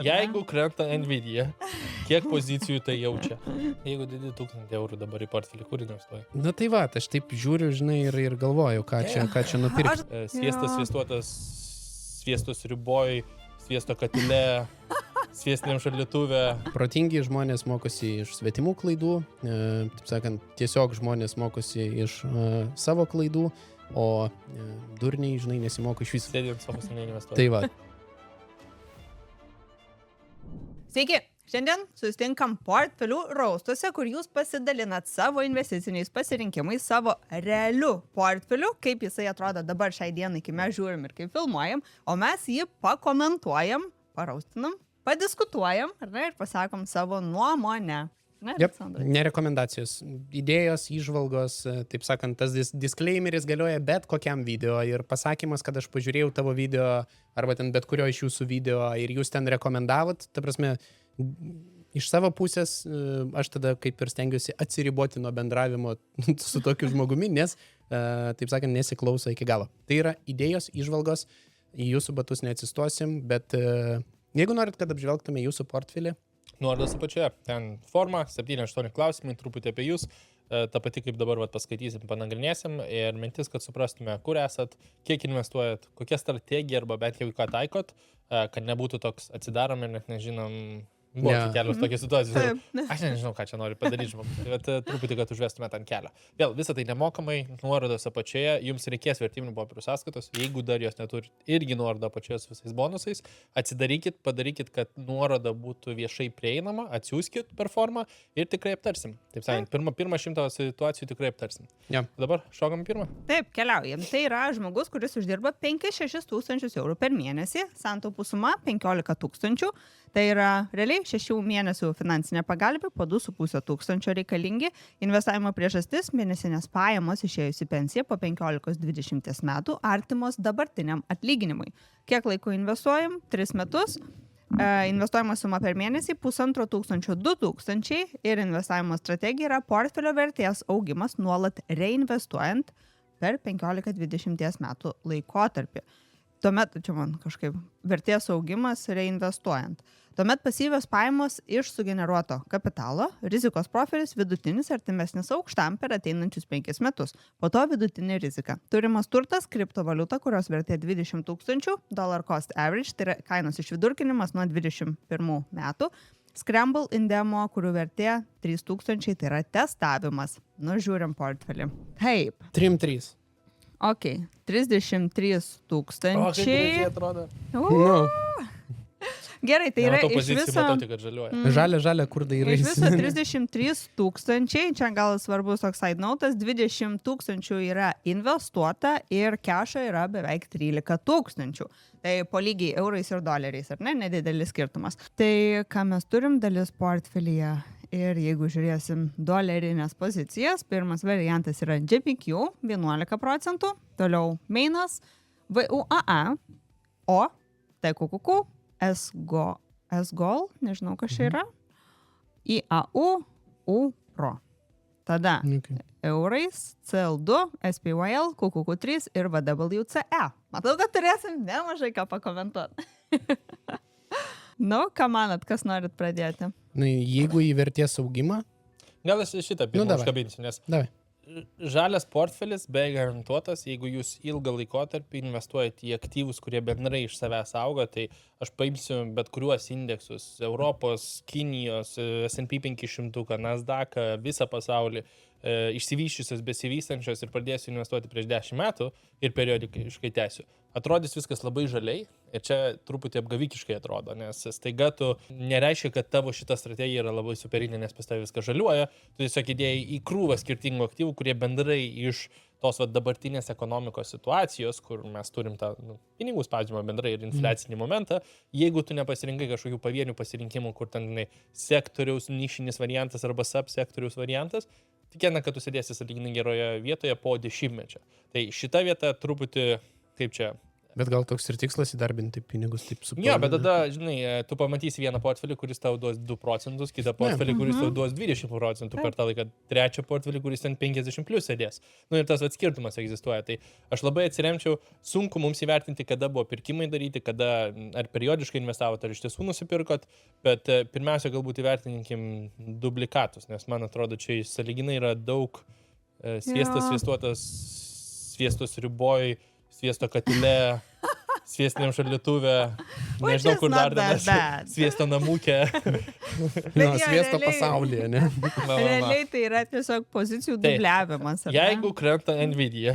Jeigu krenta Nvidia, kiek pozicijų tai jaučia? Jeigu didį 1000 eurų dabar į portfelį, kur investuoji? Na tai va, aš taip žiūriu, žinai, ir galvoju, ką čia nupirkti. Sviestas, sviestuotas, sviestos riboj, sviesto katile, sviestiniam šaldytuve. Protingi žmonės mokosi iš svetimų klaidų, taip sakant, tiesiog žmonės mokosi iš savo klaidų, o durniai, žinai, nesimoko iš viso. Sėdint savo neinvestuoji. Tai va. Sveiki! Šiandien susitinkam portfelių raustuose, kur jūs pasidalinat savo investiciniais pasirinkimais, savo realiu portfeliu, kaip jisai atrodo dabar šiai dienai, kai mes žiūrim ir kaip filmuojam, o mes jį pakomentuojam, paraustinam, padiskutuojam, ar ne, ir pasakom savo nuomonę. Ne, Yep. Nerekomendacijos, idėjos, įžvalgos, taip sakant, tas disclaimeris galioja bet kokiam video ir pasakymas, kad aš pažiūrėjau tavo video arba ten bet kurio iš jūsų video ir jūs ten rekomendavot, ta prasme, iš savo pusės aš tada kaip ir stengiuosi atsiriboti nuo bendravimo su tokiu žmogumi, nes, taip sakant, nesiklauso iki galo. Tai yra idėjos, įžvalgos, į jūsų batus neatsistosim, bet jeigu norit, kad apžvelgtume jūsų portfelį, Nuorodos apačioje, ten forma, 7-8 klausimai, truputį apie jūs, ta pati kaip dabar paskaitysim, panagrinėsim ir mintis, kad suprastume, kur esat, kiek investuojat, kokia strategija arba bent jau ką taikot, kad nebūtų toks atsidarom ir net nežinom, buvo kelios tokios situacijos. Aš nežinau, ką čia noriu padaryti, bet truputį, kad užvestume ant kelio. Vėl, visą tai nemokamai, nuorodos apačioje, jums reikės vertiminių popierių sąskaitos, jeigu dar jos neturit, irgi nuorodą apačioje su visais bonusais, atsidarykit, padarykit, kad nuoroda būtų viešai prieinama, atsiųskit per formą ir tikrai aptarsim. Taip sakant, pirmą 100 situacijų tikrai aptarsim. Ja. Dabar šokam pirmą. Taip, keliaujam. Tai yra žmogus, kuris uždirba 5-6 tūkstančius eurų per mėnesį, santaupų suma 15 tūkstančių. Tai yra realiai 6 mėnesių finansinė pagalbė, po 2,5 tūkstančio reikalingi. Investavimo priežastis - mėnesinės pajamos išėjus į pensiją po 15-20 metų, artimos dabartiniam atlyginimui. Kiek laiko investuojam? 3 metus. Investuojama suma per mėnesį 1,5 tūkstančio 2 tūkstančiai ir investavimo strategija yra portfelio vertės augimas nuolat reinvestuojant per 15-20 metų laikotarpį. Tuomet, čia man kažkaip, vertės augimas reinvestuojant. Tuomet pasyvios pajamos iš sugeneruoto kapitalo, rizikos profilis vidutinis artimesnis aukštam per ateinančius 5 metus. Po to vidutinė rizika. Turimas turtas, kriptovaliuta, kurios vertė 20 tūkstančių, dollar cost average, tai yra kainos išvidurkinimas nuo 21 metų. Scramble Indemo, kurių vertė 3 tūkstančiai, tai yra testavimas. Nu, žiūrim portfelį. Taip. 3-3. Ok, 33 tūkstančiai. Atrodo. Nu, Gerai, tai yra iš viso... Matau, tik, kad žaliuoja. žalia, kur dairais. Iš viso 33 tūkstančiai, čia gal svarbus toks side notas, 20 tūkstančių yra investuota ir kešo yra beveik 13 tūkstančių. Tai po lygiai eurais ir doleriais, ar ne? Nedidelis skirtumas. Tai ką mes turim dalis portfelyje ir jeigu žiūrėsim dolerinės pozicijas, pirmas variantas yra GPQ 11%, toliau Mainas, VUAA, O, TQQQ, SGOL, nežinau, kas čia yra, IAU, UPRO. Tada eurais, CL2, SPYL, QQQ3 ir VWCE. Matau, kad turėsim nemažai ką pakomentuoti. Nu, ką manat, kas norit pradėti? Nu, jeigu į vertės augimą, Gal aš šitą pirmą užkabinsiu, nes davai. žalias portfelis beveik garantuotas, jeigu jūs ilgą laikotarpį investuojate į aktyvus, kurie bendrai iš savęs auga, tai aš paimsiu bet kuriuos indeksus - Europos, Kinijos, S&P 500, Nasdaq, visą pasaulį, išsivyščiusios, besivystančios ir pradėsiu investuoti prieš 10 metų ir periodiškai tęsiu. Atrodys viskas labai žaliai ir čia truputį apgavikiškai atrodo, nes staiga tu nereiškia, kad tavo šita strategija yra labai superinė, nes pas tavai viskas žaliuoja, tu tiesiog įdėjai į krūvą skirtingų aktyvų, kurie bendrai iš tos dabartinės ekonomikos situacijos, kur mes turim tą pinigų spaudimą bendrai ir infliacinį momentą, jeigu tu nepasirinkai kažkokių pavienių pasirinkimų, kur ten sektoriaus nišinis variantas arba subsektoriaus variantas, tikėtina, kad tu sėdėsi sąlyginai geroje vietoje po 10 metų. Tai šita vieta truputį, kaip čia, Bet gal toks ir tikslas įdarbinti pinigus taip su. Jo, bet tada, žinai, tu pamatysi vieną portfelį, kuris tau duos 2%, kitą portfelį, kuris tau duos 20% per tą laiką, trečią portfelį, kuris ten 50 plus sėdės. Nu ir tas skirtumas egzistuoja. Tai aš labai atsiremčiau, sunku mums įvertinti, kada buvo pirkimai daryti, kada ar periodiškai investavote, ar iš tiesų nusipirkot, bet pirmiausia, galbūt įvertinkim dublikatus, nes man atrodo, čia sąlyginai yra daug sviestas, sviestuotas, sviestos riboj, sviesto katile, sviestiniam šaldytuve, nežinau kur dar vienas, sviesto namūkė. Jo, sviesto pasaulyje, ne? Realiai tai yra tiesiog pozicijų dubliavimas. Jeigu krenta Nvidia,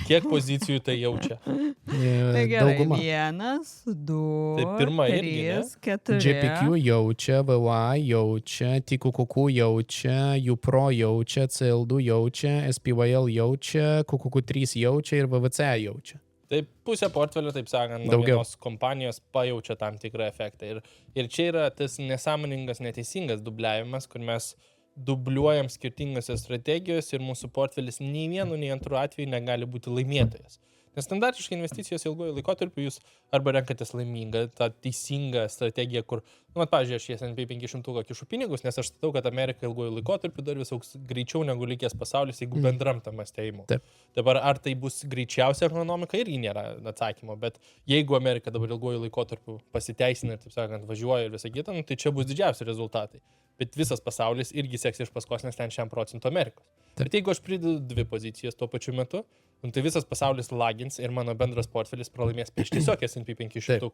kiek pozicijų tai jaučia? Tai gerai, Dauguma. 1, 2, Tai pirma irgi, 3, 4. JPQ jaučia, VWA jaučia, TQQQ jaučia, UPRO jaučia, CL2 jaučia, SPYL jaučia, QQQ3 jaučia ir VVC jaučia. Tai pusė portfelio, taip sakant, nuo vienos kompanijos pajaučia tam tikrą efektą. Ir čia yra tas nesąmoningas, neteisingas dubliavimas, kur mes dubliuojam skirtingose strategijose ir mūsų portfelis nei vienu, nei antru atveju negali būti laimėtojas. Nes standartiškai investicijos ilgojo laikotarpiu jūs arba renkatės laimingą, tą teisingą strategiją, kur, pavyzdžiui, aš į S&P 500 kišu pinigus, nes aš statau, kad Amerika ilgojo laikotarpiu dar vis augs greičiau negu likęs pasaulis, jeigu bendram tam mąstėjimu. Dabar ar tai bus greičiausia ekonomika, irgi nėra atsakymo, bet jeigu Amerika dabar ilgojo laikotarpiu pasiteisina ir, taip sakant, važiuoja ir visą kitą, tai čia bus didžiausi rezultatai. Bet visas pasaulis irgi seks iš paskos, nes ten 1% Amerikos. Bet jeigu aš pridedu 2 pozicijas tuo pačiu metu, tai visas pasaulis lagins ir mano bendras portfelis pralaimės prieš tiesiog S&P 500.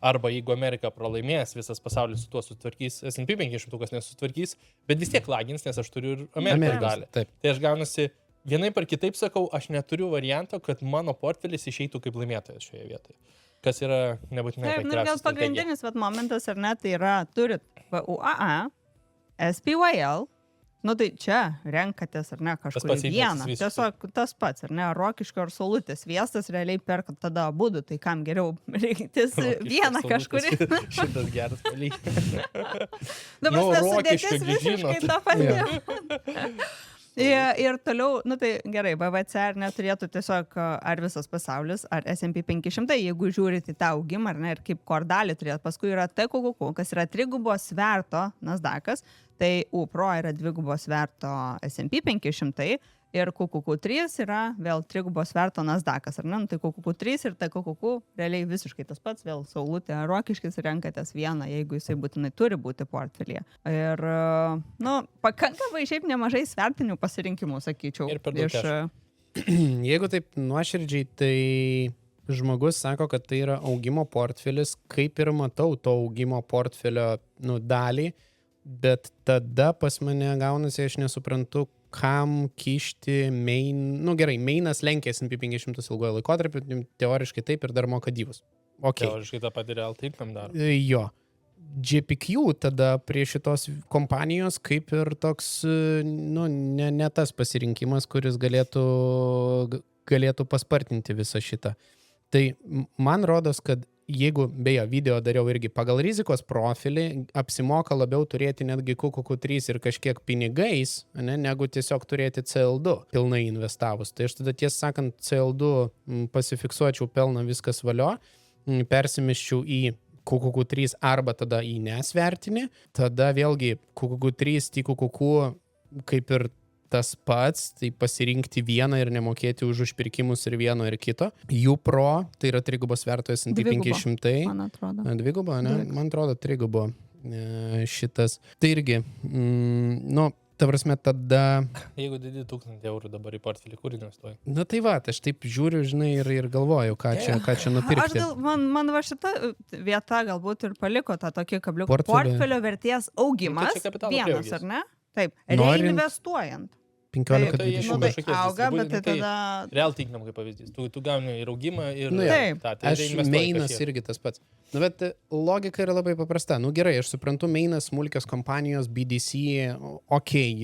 Arba jeigu Amerika pralaimės, visas pasaulis su tuo sutvarkys, S&P 500 nesutvarkys, bet vis tiek lagins, nes aš turiu ir Amerikos dalį. Tai aš gaunasi, vienaip ar kitaip sakau, aš neturiu varianto, kad mano portfelis išeitų kaip laimėtojas šioje vietoje. Kas yra nebūtinai efektyviausia gal pagrindinis momentas, ar ne, tai yra, turit VUAA, SPYL, tai čia renkatės, ar ne, kažkurį vieną. Tiesiog tas pats, ar ne, Rokiškio ar Saulutės sviestas realiai perkat tada abudu, tai kam geriau reiktis vieną kažkurį. Šitas geras palyginimas. Dabar tas sudėtis visiškai tą patį. Ir toliau, tai gerai, BVC ar neturėtų tiesiog ar visas pasaulis, ar S&P 500, jeigu žiūrite į tą augimą, ar ne, ir kaip kordalį turėtų. Paskui yra TQQQ, kas yra 3 sverto Nasdaqas, tai UPRO yra 2 sverto S&P 500 ir QQQ3 yra vėl 3 sverto Nasdaqas, ar ne? Tai QQQ3 ir TQQQ realiai visiškai tas pats, vėl Saulutė, Rokiškis renkatės vieną, jeigu jisai būtinai turi būti portfelyje. Ir, pakankamai šiaip nemažai svertinių pasirinkimų, sakyčiau. Ir per daug. Jeigu taip nuoširdžiai, tai žmogus sako, kad tai yra augimo portfelis, kaip ir matau to augimo portfelio dalį, bet tada pas mane gaunasi, aš nesuprantu, kam kišti gerai, mainas lenkia S&P 500 ilgojo laikotarpiu, teoriškai taip ir dar moka dyvus. Okay. Teoriškai tą patį real taip daro. Jo. JPQ tada prie šitos kompanijos kaip ir toks, ne tas pasirinkimas, kuris galėtų paspartinti visą šitą. Tai man rodos, kad jeigu, beje, video dariau irgi pagal rizikos profilį, apsimoka labiau turėti netgi QQQ3 ir kažkiek pinigais, negu tiesiog turėti CL2 pilnai investavus. Tai aš tada tiesą sakant CL2 pasifiksuočiau pelną viskas valio, persimeščiau į QQQ3 arba tada į nesvertinį, tada vėlgi QQQ3, TQQQ kaip ir tas pats, tai pasirinkti vieną ir nemokėti už užpirkimus ir vieno ir kito. UPRO, tai yra 3 sverto S&P 500. Man atrodo. 2, ne? Man atrodo 3 šitas. Tai irgi, ta prasme tada... Jeigu didi 1000 eurų dabar į portfelį, kur investuoji? Tai va, aš taip žiūriu, žinai, ir galvoju, ką čia nupirkti. Man va šita vieta galbūt ir paliko tą tokį kabliuką. Portfelio vertės augimas vienas, ar ne? Taip, reinvestuojant. 15-20 metų. Auga, bet tai tada... Real tinkinam kaip pavyzdys. Tu gauni ir augimą, ir... Aš mainas irgi tas pats. Bet logika yra labai paprasta. Gerai, aš suprantu, mainas, smulkios kompanijos, BDC,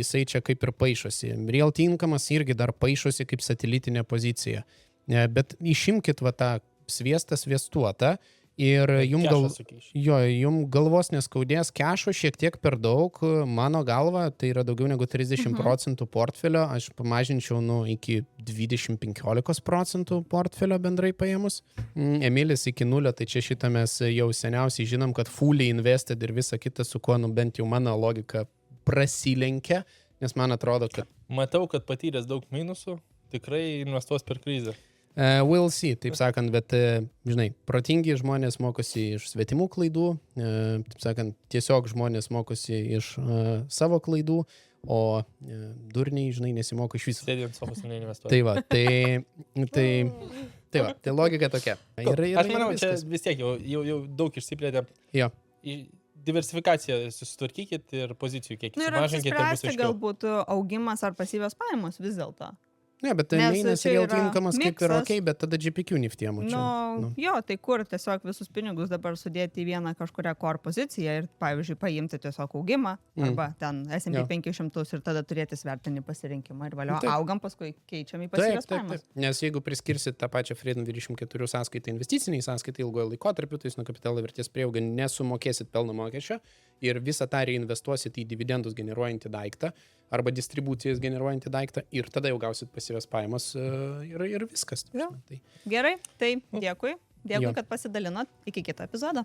jisai čia kaip ir paišosi. Real tinkamas irgi dar paišosi kaip satelitinė pozicija. Bet išimkit va tą sviestuotą Ir Kešą jum galvos neskaudės kešo šiek tiek per daug, mano galva, tai yra daugiau negu 30% portfelio, aš pamažinčiau iki 20-15 procentų portfelio bendrai paėmus. Emilis iki 0, tai čia šitą mes jau seniausiai žinom, kad fully invested ir visa kita, su kuo bent jau mano logika prasilenkia, nes man atrodo, kad... Matau, kad patyręs daug minusų, tikrai investuos per krizę. We'll see, taip sakant, bet, žinai, protingi žmonės mokosi iš svetimų klaidų, taip sakant, tiesiog žmonės mokosi iš savo klaidų, o durniai, žinai, nesimoko iš viso. Sėdint sofos neinvestuoja. Tai va, tai logika tokia. Aš manau, čia vis tiek jau daug išsiplėtė. Jo. Diversifikaciją susitvarkykit ir pozicijų kiek Ir sumažinkit ir bus apsispręsti aiškiau. galbūt augimas ar pasyvios pajamos vis dėlto. Ne, bet Nes mainas čia ir yra tinkamas kaip ir miksas. ok, bet tada GPQ niftiemu čia. Jo, tai kur tiesiog visus pinigus dabar sudėti į vieną kažkurią core poziciją ir, pavyzdžiui, paimti tiesiog augimą arba ten S&P Jo. 500 ir tada turėti svertinį pasirinkimą ir valio Taip. augam, paskui keičiam į Taip, pasyvios taip, pajamas. taip. Nes jeigu priskirsit tą pačią Freedom 24 sąskaitą investiciniai sąskaitai ilgojo laikotarpiu, tai jūs nuo kapitalo vertės prieaugio nesumokėsit pelno mokesčio ir visą tą reinvestuosit į dividendus generuojantį daiktą arba distribucijas generuojantį daiktą ir tada jau gausit pasyvias pajamas ir viskas. Jo. Tai Gerai, tai dėkui. Dėkui, Jo. kad pasidalinot. Iki kito epizodo.